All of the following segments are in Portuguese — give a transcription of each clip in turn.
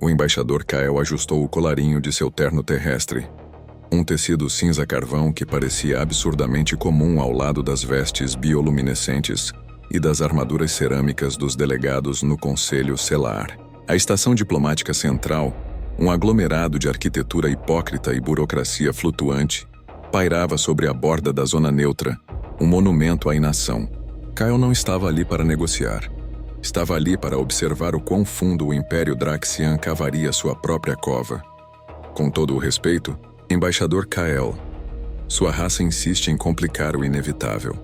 O embaixador Kael ajustou o colarinho de seu terno terrestre. Um tecido cinza-carvão que parecia absurdamente comum ao lado das vestes bioluminescentes e das armaduras cerâmicas dos delegados no Conselho Selar. A estação diplomática central, um aglomerado de arquitetura hipócrita e burocracia flutuante, pairava sobre a borda da zona neutra, um monumento à inação. Kael não estava ali para negociar. Estava ali para observar o quão fundo o Império Draxian cavaria sua própria cova. Com todo o respeito, embaixador Kael, sua raça insiste em complicar o inevitável.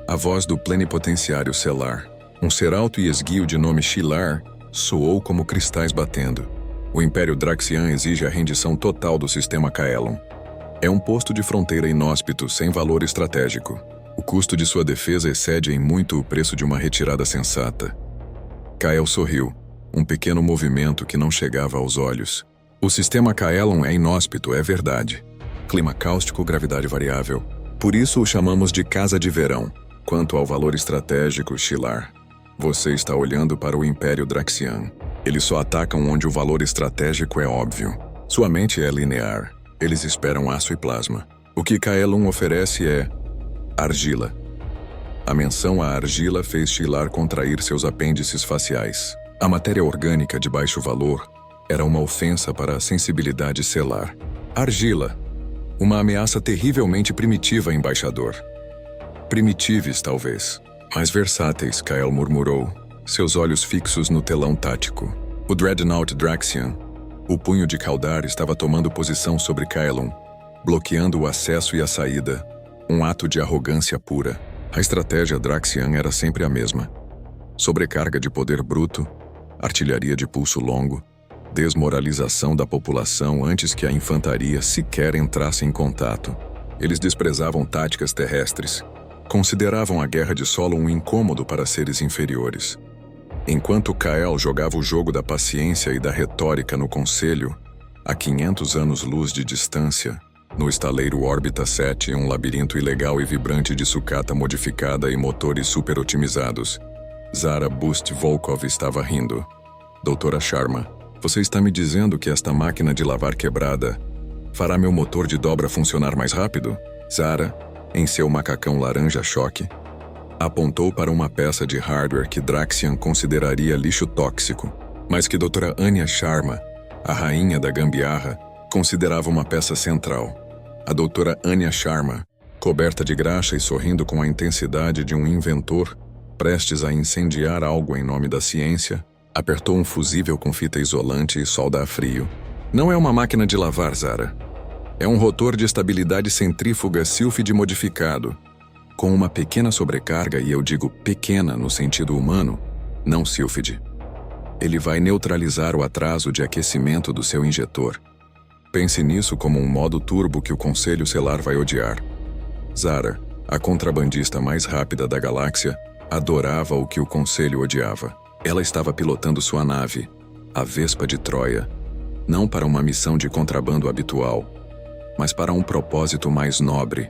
A voz do plenipotenciário Selar, um ser alto e esguio de nome Shilar, soou como cristais batendo. O Império Draxian exige a rendição total do sistema Kaelon. É um posto de fronteira inóspito sem valor estratégico. O custo de sua defesa excede em muito o preço de uma retirada sensata. Kael sorriu, um pequeno movimento que não chegava aos olhos. O sistema Kaelon é inóspito, é verdade. Clima cáustico, gravidade variável. Por isso o chamamos de Casa de Verão. Quanto ao valor estratégico, Shilar, você está olhando para o Império Draxian. Eles só atacam onde o valor estratégico é óbvio. Sua mente é linear. Eles esperam aço e plasma. O que Kaelon oferece é argila. A menção à argila fez Shilar contrair seus apêndices faciais. A matéria orgânica de baixo valor era uma ofensa para a sensibilidade selar. Argila. Uma ameaça terrivelmente primitiva, embaixador. Primitives, talvez. Mas versáteis, Kael murmurou, seus olhos fixos no telão tático. O Dreadnought Draxian, o punho de Kaldar, estava tomando posição sobre Kaelon, bloqueando o acesso e a saída. Um ato de arrogância pura. A estratégia Draxian era sempre a mesma. Sobrecarga de poder bruto, artilharia de pulso longo, desmoralização da população antes que a infantaria sequer entrasse em contato. Eles desprezavam táticas terrestres. Consideravam a guerra de solo um incômodo para seres inferiores. Enquanto Kael jogava o jogo da paciência e da retórica no Conselho, a 500 anos-luz de distância, no estaleiro Órbita 7, um labirinto ilegal e vibrante de sucata modificada e motores super-otimizados, Zara Boost Volkov estava rindo. Doutora Sharma, você está me dizendo que esta máquina de lavar quebrada fará meu motor de dobra funcionar mais rápido? Zara, em seu macacão laranja-choque, apontou para uma peça de hardware que Draxian consideraria lixo tóxico, mas que Dra. Anya Sharma, a rainha da gambiarra, considerava uma peça central. A Dra. Anya Sharma, coberta de graxa e sorrindo com a intensidade de um inventor prestes a incendiar algo em nome da ciência, apertou um fusível com fita isolante e solda a frio. Não é uma máquina de lavar, Zara. É um rotor de estabilidade centrífuga Sylphid modificado, com uma pequena sobrecarga, e eu digo pequena no sentido humano, não Sylphid. Ele vai neutralizar o atraso de aquecimento do seu injetor. Pense nisso como um modo turbo que o Conselho Selar vai odiar. Zara, a contrabandista mais rápida da galáxia, adorava o que o Conselho odiava. Ela estava pilotando sua nave, a Vespa de Troia, não para uma missão de contrabando habitual, mas para um propósito mais nobre: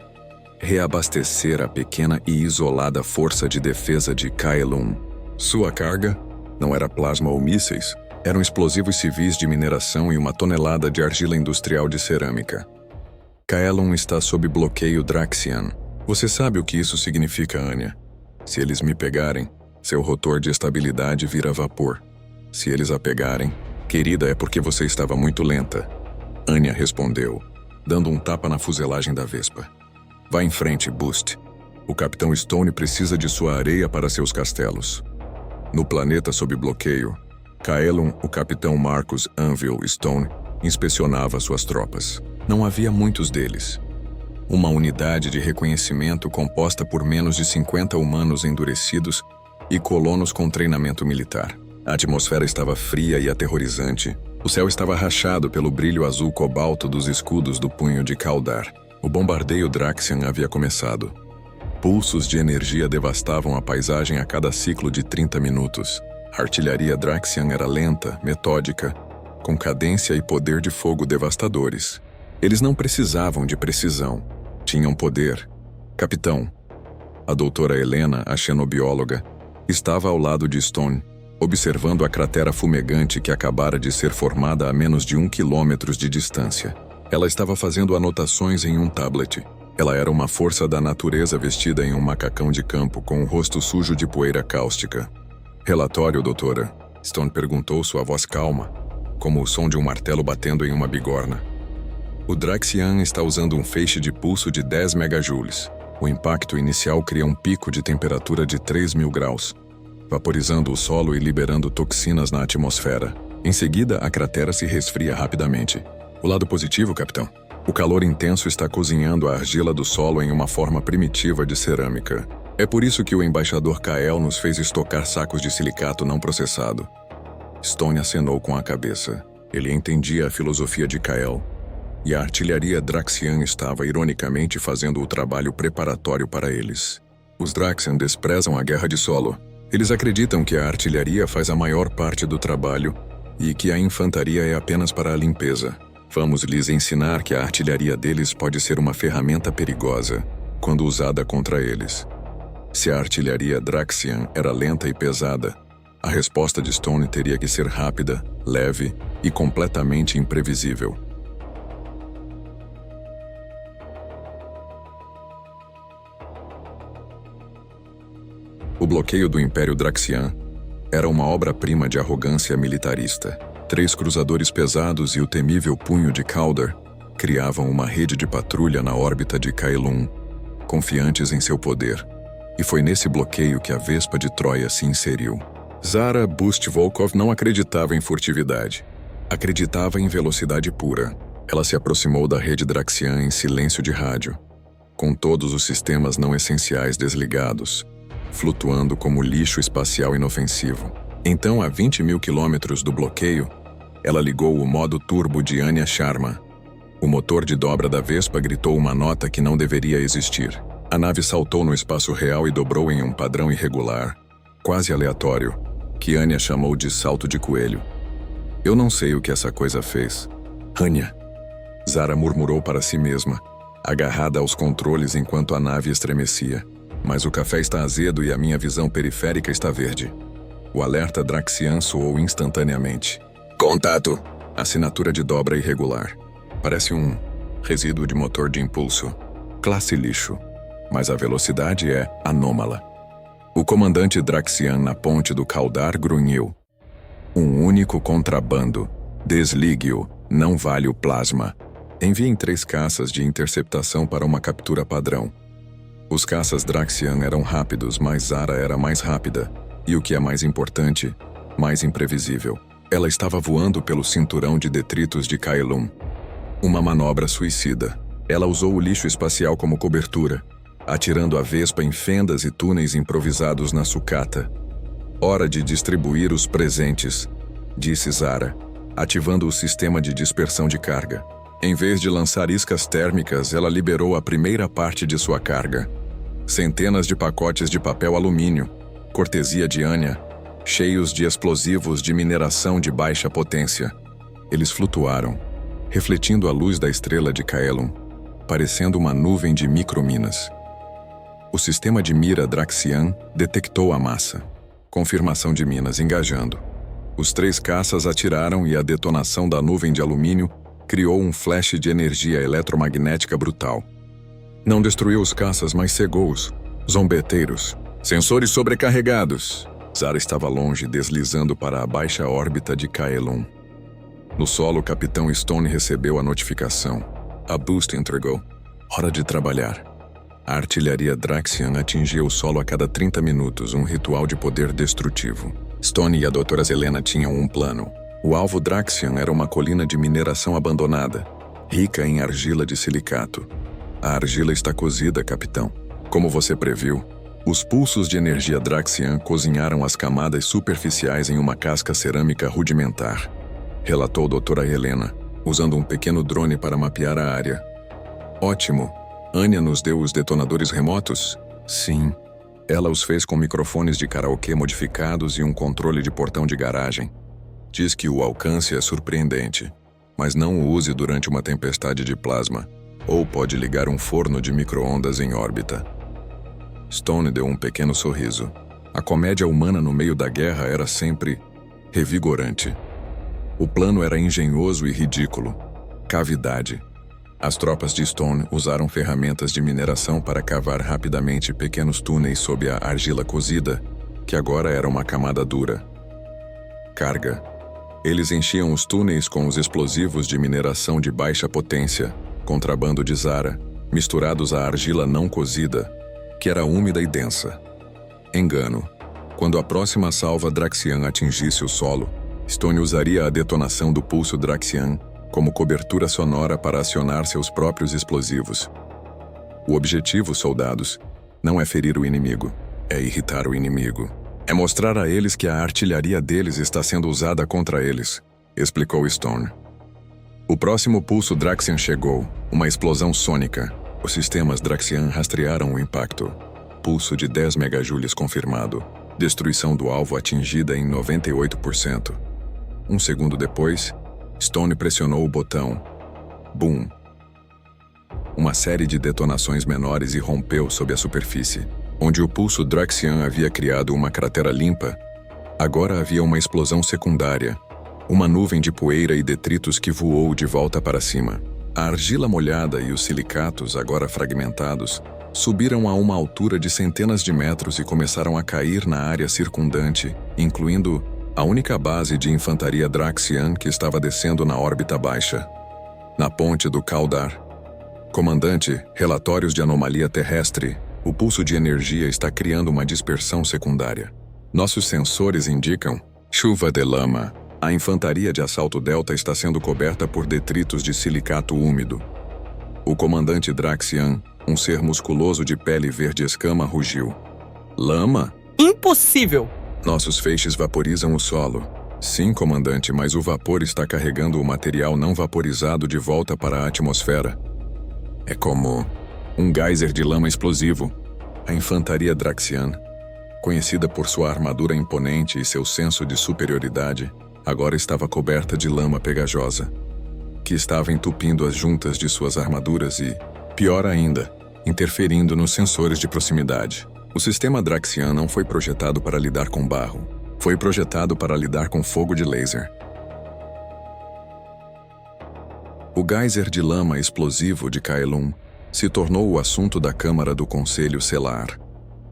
reabastecer a pequena e isolada força de defesa de Kaelon. Sua carga não era plasma ou mísseis, eram explosivos civis de mineração e uma tonelada de argila industrial de cerâmica. Kaelon está sob bloqueio Draxian. Você sabe o que isso significa, Anya? Se eles me pegarem, seu rotor de estabilidade vira vapor. Se eles a pegarem, querida, é porque você estava muito lenta. Anya respondeu, dando um tapa na fuselagem da Vespa. Vá em frente, Boost. O Capitão Stone precisa de sua areia para seus castelos. No planeta sob bloqueio, Kaelon, o Capitão Marcus Anvil Stone, inspecionava suas tropas. Não havia muitos deles. Uma unidade de reconhecimento composta por menos de 50 humanos endurecidos e colonos com treinamento militar. A atmosfera estava fria e aterrorizante. O céu estava rachado pelo brilho azul cobalto dos escudos do punho de Kaldar. O bombardeio Draxian havia começado. Pulsos de energia devastavam a paisagem a cada ciclo de 30 minutos. A artilharia Draxian era lenta, metódica, com cadência e poder de fogo devastadores. Eles não precisavam de precisão. Tinham poder. Capitão. A doutora Helena, a xenobióloga, estava ao lado de Stone, observando a cratera fumegante que acabara de ser formada a menos de 1 quilômetro de distância. Ela estava fazendo anotações em um tablet. Ela era uma força da natureza vestida em um macacão de campo com o rosto sujo de poeira cáustica. Relatório, doutora? Stone perguntou, sua voz calma, como o som de um martelo batendo em uma bigorna. O Draxian está usando um feixe de pulso de 10 megajoules. O impacto inicial cria um pico de temperatura de 3.000 graus, vaporizando o solo e liberando toxinas na atmosfera. Em seguida, a cratera se resfria rapidamente. O lado positivo, capitão. O calor intenso está cozinhando a argila do solo em uma forma primitiva de cerâmica. É por isso que o embaixador Kael nos fez estocar sacos de silicato não processado. Stone acenou com a cabeça. Ele entendia a filosofia de Kael. E a artilharia Draxian estava, ironicamente, fazendo o trabalho preparatório para eles. Os Draxian desprezam a guerra de solo. Eles acreditam que a artilharia faz a maior parte do trabalho e que a infantaria é apenas para a limpeza. Vamos lhes ensinar que a artilharia deles pode ser uma ferramenta perigosa quando usada contra eles. Se a artilharia Draxian era lenta e pesada, a resposta de Stone teria que ser rápida, leve e completamente imprevisível. O bloqueio do Império Draxian era uma obra-prima de arrogância militarista. 3 cruzadores pesados e o temível punho de Calder criavam uma rede de patrulha na órbita de Kaelum, confiantes em seu poder. E foi nesse bloqueio que a Vespa de Troia se inseriu. Zara Bust-Volkov não acreditava em furtividade. Acreditava em velocidade pura. Ela se aproximou da rede Draxian em silêncio de rádio, com todos os sistemas não essenciais desligados, flutuando como lixo espacial inofensivo. Então, a 20.000 quilômetros do bloqueio, ela ligou o modo turbo de Anya Sharma. O motor de dobra da Vespa gritou uma nota que não deveria existir. A nave saltou no espaço real e dobrou em um padrão irregular, quase aleatório, que Anya chamou de salto de coelho. Eu não sei o que essa coisa fez. Anya, Zara murmurou para si mesma, agarrada aos controles enquanto a nave estremecia. Mas o café está azedo e a minha visão periférica está verde. O alerta Draxian soou instantaneamente. Contato! Assinatura de dobra irregular. Parece um resíduo de motor de impulso. Classe lixo. Mas a velocidade é anômala. O comandante Draxian na ponte do Caldar grunhiu. Um único contrabando. Desligue-o. Não vale o plasma. Enviem 3 caças de interceptação para uma captura padrão. Os caças Draxian eram rápidos, mas Zara era mais rápida. E o que é mais importante, mais imprevisível. Ela estava voando pelo cinturão de detritos de Kaelum. Uma manobra suicida. Ela usou o lixo espacial como cobertura, atirando a Vespa em fendas e túneis improvisados na sucata. Hora de distribuir os presentes, disse Zara, ativando o sistema de dispersão de carga. Em vez de lançar iscas térmicas, ela liberou a primeira parte de sua carga. Centenas de pacotes de papel alumínio, cortesia de Anya, cheios de explosivos de mineração de baixa potência. Eles flutuaram, refletindo a luz da estrela de Kaelum, parecendo uma nuvem de microminas. O sistema de mira Draxian detectou a massa. Confirmação de minas engajando. Os 3 caças atiraram e a detonação da nuvem de alumínio criou um flash de energia eletromagnética brutal. Não destruiu os caças, mas cegou-os. Zombeteiros. Sensores sobrecarregados. Zara estava longe, deslizando para a baixa órbita de Kaelum. No solo, o capitão Stone recebeu a notificação. A Boost entregou. Hora de trabalhar. A artilharia Draxian atingia o solo a cada 30 minutos, um ritual de poder destrutivo. Stone e a doutora Zelena tinham um plano. O alvo Draxian era uma colina de mineração abandonada, rica em argila de silicato. A argila está cozida, capitão. Como você previu, os pulsos de energia Draxian cozinharam as camadas superficiais em uma casca cerâmica rudimentar, relatou a doutora Helena, usando um pequeno drone para mapear a área. Ótimo. Anya nos deu os detonadores remotos? Sim. Ela os fez com microfones de karaokê modificados e um controle de portão de garagem. Diz que o alcance é surpreendente, mas não o use durante uma tempestade de plasma, ou pode ligar um forno de micro-ondas em órbita. Stone deu um pequeno sorriso. A comédia humana no meio da guerra era sempre revigorante. O plano era engenhoso e ridículo. Cavidade. As tropas de Stone usaram ferramentas de mineração para cavar rapidamente pequenos túneis sob a argila cozida, que agora era uma camada dura. Carga. Eles enchiam os túneis com os explosivos de mineração de baixa potência, contrabando de Zara, misturados à argila não cozida, que era úmida e densa. Engano. Quando a próxima salva Draxian atingisse o solo, Stone usaria a detonação do pulso Draxian como cobertura sonora para acionar seus próprios explosivos. O objetivo, soldados, não é ferir o inimigo, é irritar o inimigo. É mostrar a eles que a artilharia deles está sendo usada contra eles, explicou Stone. O próximo pulso Draxian chegou, uma explosão sônica. Os sistemas Draxian rastrearam o impacto. Pulso de 10 megajoules confirmado. Destruição do alvo atingida em 98%. Um segundo depois, Stone pressionou o botão. Boom! Uma série de detonações menores irrompeu sob a superfície. Onde o pulso Draxian havia criado uma cratera limpa, agora havia uma explosão secundária, uma nuvem de poeira e detritos que voou de volta para cima. A argila molhada e os silicatos, agora fragmentados, subiram a uma altura de centenas de metros e começaram a cair na área circundante, incluindo a única base de infantaria Draxian que estava descendo na órbita baixa. Na ponte do Kaldar. Comandante, relatórios de anomalia terrestre. O pulso de energia está criando uma dispersão secundária. Nossos sensores indicam chuva de lama. A infantaria de assalto Delta está sendo coberta por detritos de silicato úmido. O comandante Draxian, um ser musculoso de pele verde escama, rugiu. Lama? Impossível! Nossos feixes vaporizam o solo. Sim, comandante, mas o vapor está carregando o material não vaporizado de volta para a atmosfera. É como um geyser de lama explosivo. A infantaria Draxian, conhecida por sua armadura imponente e seu senso de superioridade, agora estava coberta de lama pegajosa, que estava entupindo as juntas de suas armaduras e, pior ainda, interferindo nos sensores de proximidade. O sistema Draxian não foi projetado para lidar com barro. Foi projetado para lidar com fogo de laser. O geyser de lama explosivo de Kaelum se tornou o assunto da Câmara do Conselho Selar.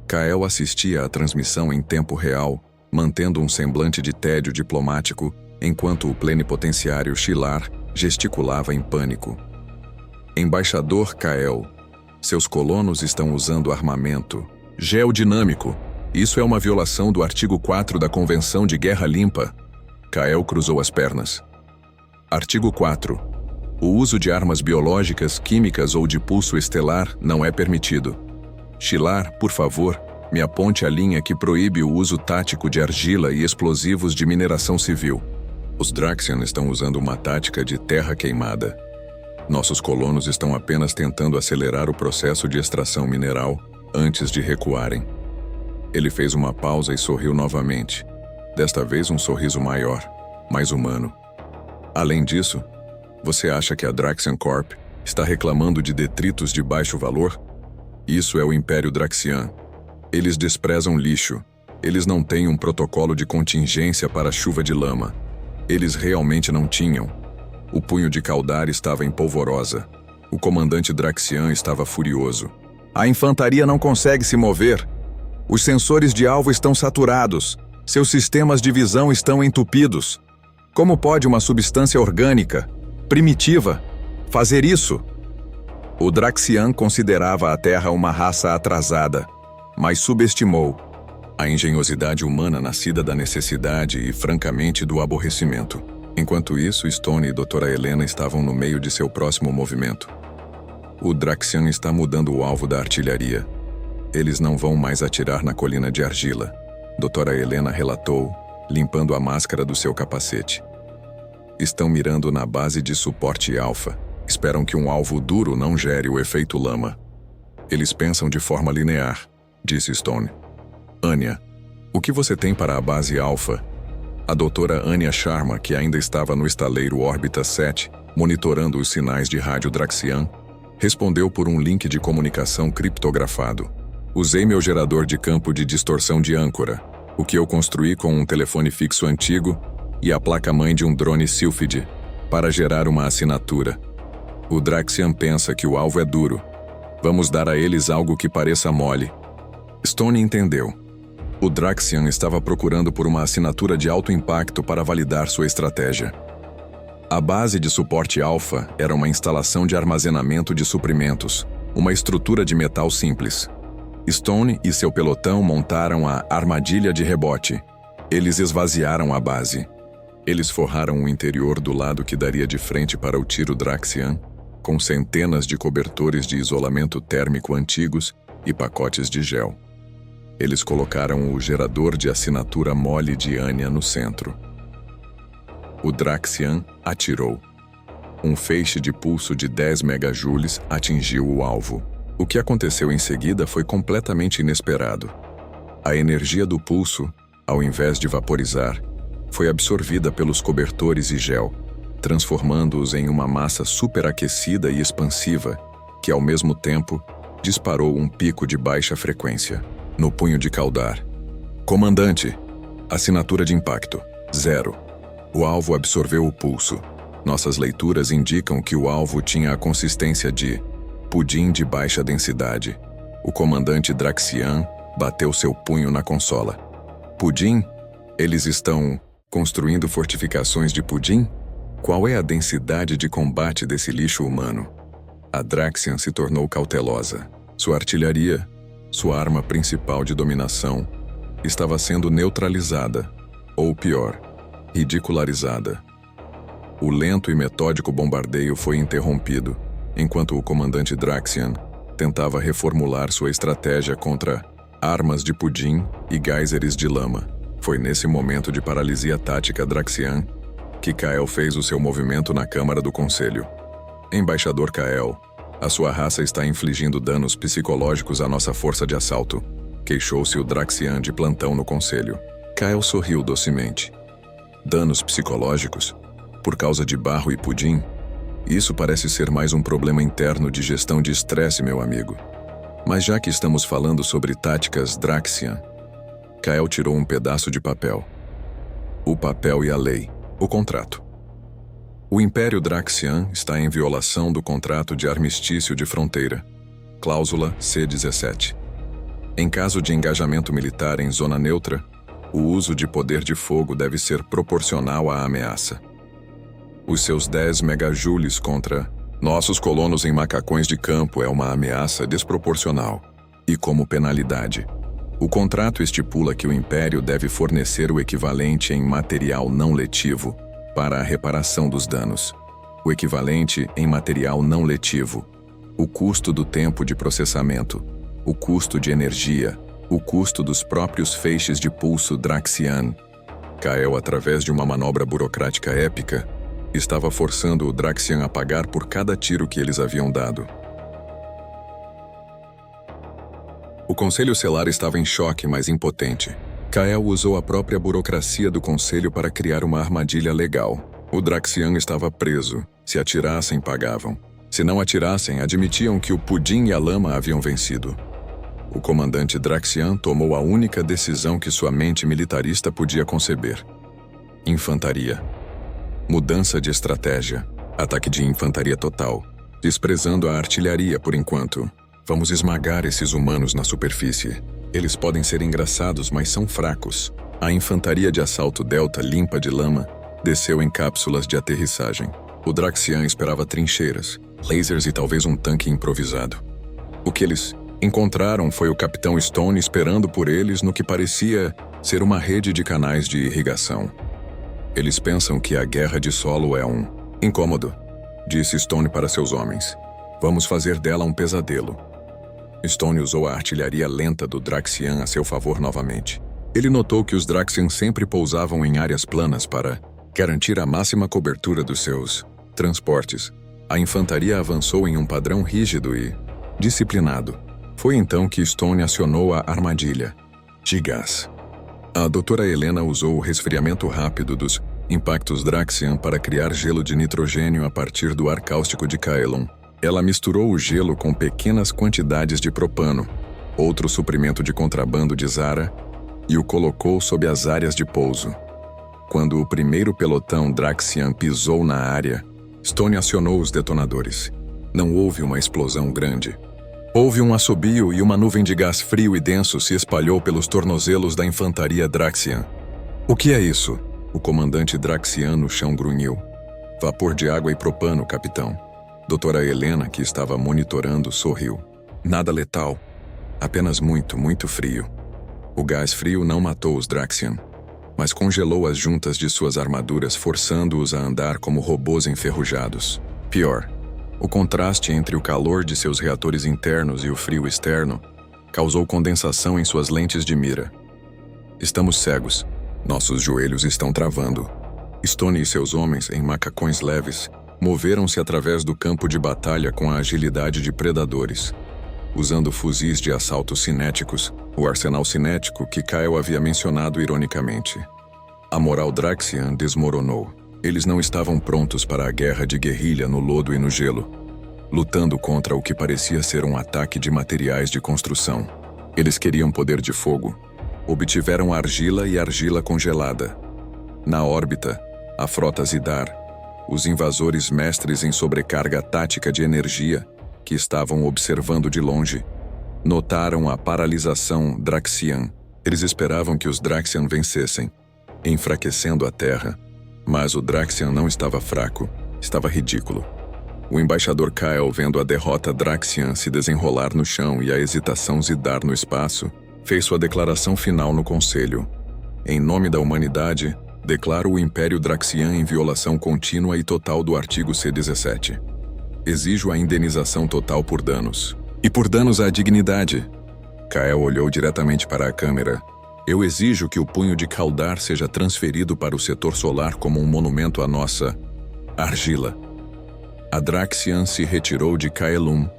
Kael assistia à transmissão em tempo real, mantendo um semblante de tédio diplomático, enquanto o plenipotenciário Shilar gesticulava em pânico. Embaixador Kael, seus colonos estão usando armamento geodinâmico. Isso é uma violação do artigo 4 da Convenção de Guerra Limpa. Kael cruzou as pernas. Artigo 4. O uso de armas biológicas, químicas ou de pulso estelar não é permitido. Shilar, por favor, me aponte a linha que proíbe o uso tático de argila e explosivos de mineração civil. Os Draxian estão usando uma tática de terra queimada. Nossos colonos estão apenas tentando acelerar o processo de extração mineral antes de recuarem. Ele fez uma pausa e sorriu novamente. Desta vez um sorriso maior, mais humano. Além disso, você acha que a Draxian Corp está reclamando de detritos de baixo valor? Isso é o Império Draxian. Eles desprezam lixo. Eles não têm um protocolo de contingência para a chuva de lama. Eles realmente não tinham. O punho de Kaldar estava em polvorosa. O comandante Draxian estava furioso. A infantaria não consegue se mover. Os sensores de alvo estão saturados. Seus sistemas de visão estão entupidos. Como pode uma substância orgânica, primitiva, fazer isso? O Draxian considerava a Terra uma raça atrasada, mas subestimou a engenhosidade humana nascida da necessidade e, francamente, do aborrecimento. Enquanto isso, Stone e Doutora Helena estavam no meio de seu próximo movimento. O Draxian está mudando o alvo da artilharia. Eles não vão mais atirar na colina de argila, Doutora Helena relatou, limpando a máscara do seu capacete. Estão mirando na base de suporte alfa. Esperam que um alvo duro não gere o efeito lama. Eles pensam de forma linear, disse Stone. Anya, o que você tem para a base alfa? A doutora Anya Sharma, que ainda estava no estaleiro órbita 7, monitorando os sinais de rádio Draxian, respondeu por um link de comunicação criptografado. Usei meu gerador de campo de distorção de âncora, o que eu construí com um telefone fixo antigo e a placa-mãe de um drone Sylphid, para gerar uma assinatura. O Draxian pensa que o alvo é duro. Vamos dar a eles algo que pareça mole. Stone entendeu. O Draxian estava procurando por uma assinatura de alto impacto para validar sua estratégia. A base de suporte Alpha era uma instalação de armazenamento de suprimentos, uma estrutura de metal simples. Stone e seu pelotão montaram a armadilha de rebote. Eles esvaziaram a base. Eles forraram o interior do lado que daria de frente para o tiro Draxian, com centenas de cobertores de isolamento térmico antigos e pacotes de gel. Eles colocaram o gerador de assinatura mole de Anya no centro. O Draxian atirou. Um feixe de pulso de 10 megajoules atingiu o alvo. O que aconteceu em seguida foi completamente inesperado. A energia do pulso, ao invés de vaporizar, foi absorvida pelos cobertores e gel, transformando-os em uma massa superaquecida e expansiva, que ao mesmo tempo disparou um pico de baixa frequência. No punho de caudar. Comandante, assinatura de impacto, 0. O alvo absorveu o pulso. Nossas leituras indicam que o alvo tinha a consistência de pudim de baixa densidade. O comandante Draxian bateu seu punho na consola. Pudim? Eles estão construindo fortificações de pudim? Qual é a densidade de combate desse lixo humano? A Draxian se tornou cautelosa. Sua artilharia, sua arma principal de dominação, estava sendo neutralizada, ou pior, ridicularizada. O lento e metódico bombardeio foi interrompido, enquanto o comandante Draxian tentava reformular sua estratégia contra armas de pudim e geysers de lama. Foi nesse momento de paralisia tática Draxian que Kael fez o seu movimento na Câmara do Conselho. Embaixador Kael, a sua raça está infligindo danos psicológicos à nossa força de assalto, queixou-se o Draxian de plantão no Conselho. Kael sorriu docemente. Danos psicológicos? Por causa de barro e pudim? Isso parece ser mais um problema interno de gestão de estresse, meu amigo. Mas já que estamos falando sobre táticas Draxian, Kael tirou um pedaço de papel. O papel e a lei. O contrato. O Império Draxian está em violação do contrato de armistício de fronteira. Cláusula C-17. Em caso de engajamento militar em zona neutra, o uso de poder de fogo deve ser proporcional à ameaça. Os seus 10 megajoules contra nossos colonos em macacões de campo é uma ameaça desproporcional. E como penalidade, o contrato estipula que o Império deve fornecer o equivalente em material não letivo para a reparação dos danos. O equivalente em material não letivo, o custo do tempo de processamento, o custo de energia, o custo dos próprios feixes de pulso Draxian. Kael, através de uma manobra burocrática épica, estava forçando o Draxian a pagar por cada tiro que eles haviam dado. O Conselho Selar estava em choque, mas impotente. Kael usou a própria burocracia do Conselho para criar uma armadilha legal. O Draxian estava preso. Se atirassem, pagavam. Se não atirassem, admitiam que o pudim e a lama haviam vencido. O comandante Draxian tomou a única decisão que sua mente militarista podia conceber. Infantaria. Mudança de estratégia. Ataque de infantaria total. Desprezando a artilharia por enquanto. Vamos esmagar esses humanos na superfície. Eles podem ser engraçados, mas são fracos. A infantaria de assalto Delta, limpa de lama, desceu em cápsulas de aterrissagem. O Draxian esperava trincheiras, lasers e talvez um tanque improvisado. O que eles encontraram foi o Capitão Stone esperando por eles no que parecia ser uma rede de canais de irrigação. Eles pensam que a guerra de solo é um incômodo, disse Stone para seus homens. Vamos fazer dela um pesadelo. Stone usou a artilharia lenta do Draxian a seu favor novamente. Ele notou que os Draxian sempre pousavam em áreas planas para garantir a máxima cobertura dos seus transportes. A infantaria avançou em um padrão rígido e disciplinado. Foi então que Stone acionou a armadilha de gás. A doutora Helena usou o resfriamento rápido dos impactos Draxian para criar gelo de nitrogênio a partir do ar cáustico de Kaelon. Ela misturou o gelo com pequenas quantidades de propano, outro suprimento de contrabando de Zara, e o colocou sob as áreas de pouso. Quando o primeiro pelotão Draxian pisou na área, Stone acionou os detonadores. Não houve uma explosão grande. Houve um assobio e uma nuvem de gás frio e denso se espalhou pelos tornozelos da infantaria Draxian. "O que é isso?" O comandante Draxian no chão grunhiu. "Vapor de água e propano, capitão." Doutora Helena, que estava monitorando, sorriu. "Nada letal. Apenas muito, muito frio." O gás frio não matou os Draxian, mas congelou as juntas de suas armaduras, forçando-os a andar como robôs enferrujados. Pior, o contraste entre o calor de seus reatores internos e o frio externo causou condensação em suas lentes de mira. "Estamos cegos. Nossos joelhos estão travando." Stone e seus homens, em macacões leves, moveram-se através do campo de batalha com a agilidade de predadores. Usando fuzis de assalto cinéticos, o arsenal cinético que Kyle havia mencionado ironicamente. A moral Draxian desmoronou. Eles não estavam prontos para a guerra de guerrilha no lodo e no gelo, lutando contra o que parecia ser um ataque de materiais de construção. Eles queriam poder de fogo. Obtiveram argila e argila congelada. Na órbita, a frota Zidar, os invasores mestres em sobrecarga tática de energia, que estavam observando de longe, notaram a paralisação Draxian. Eles esperavam que os Draxian vencessem, enfraquecendo a Terra. Mas o Draxian não estava fraco, estava ridículo. O embaixador Kyle, vendo a derrota Draxian se desenrolar no chão e a hesitação Zidar no espaço, fez sua declaração final no Conselho. "Em nome da humanidade, declaro o Império Draxian em violação contínua e total do artigo C-17. Exijo a indenização total por danos. E por danos à dignidade." Kael olhou diretamente para a câmera. "Eu exijo que o punho de Kaldar seja transferido para o setor solar como um monumento à nossa argila." A Draxian se retirou de Kaelum,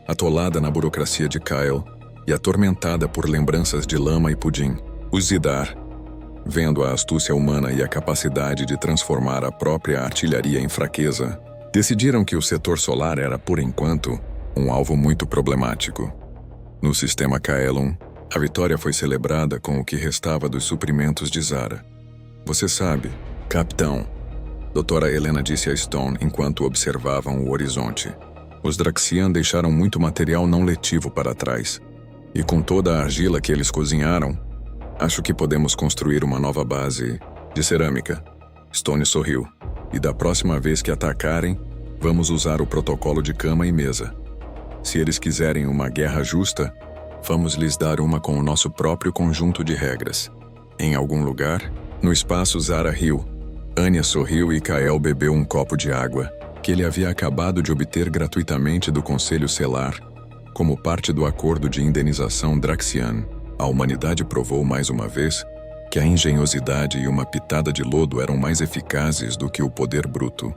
atolada na burocracia de Kyle e atormentada por lembranças de lama e pudim. Os Zidar, vendo a astúcia humana e a capacidade de transformar a própria artilharia em fraqueza, decidiram que o setor solar era, por enquanto, um alvo muito problemático. No sistema Kaelum, a vitória foi celebrada com o que restava dos suprimentos de Zara. "Você sabe, capitão," Doutora Helena disse a Stone enquanto observavam o horizonte. "Os Draxian deixaram muito material não letivo para trás. E com toda a argila que eles cozinharam, acho que podemos construir uma nova base de cerâmica." Stone sorriu. "E da próxima vez que atacarem, vamos usar o protocolo de cama e mesa. Se eles quiserem uma guerra justa, vamos lhes dar uma com o nosso próprio conjunto de regras." Em algum lugar, no espaço Zara riu. Anya sorriu e Kael bebeu um copo de água, que ele havia acabado de obter gratuitamente do Conselho Selar, como parte do acordo de indenização Draxian. A humanidade provou mais uma vez que a engenhosidade e uma pitada de lodo eram mais eficazes do que o poder bruto.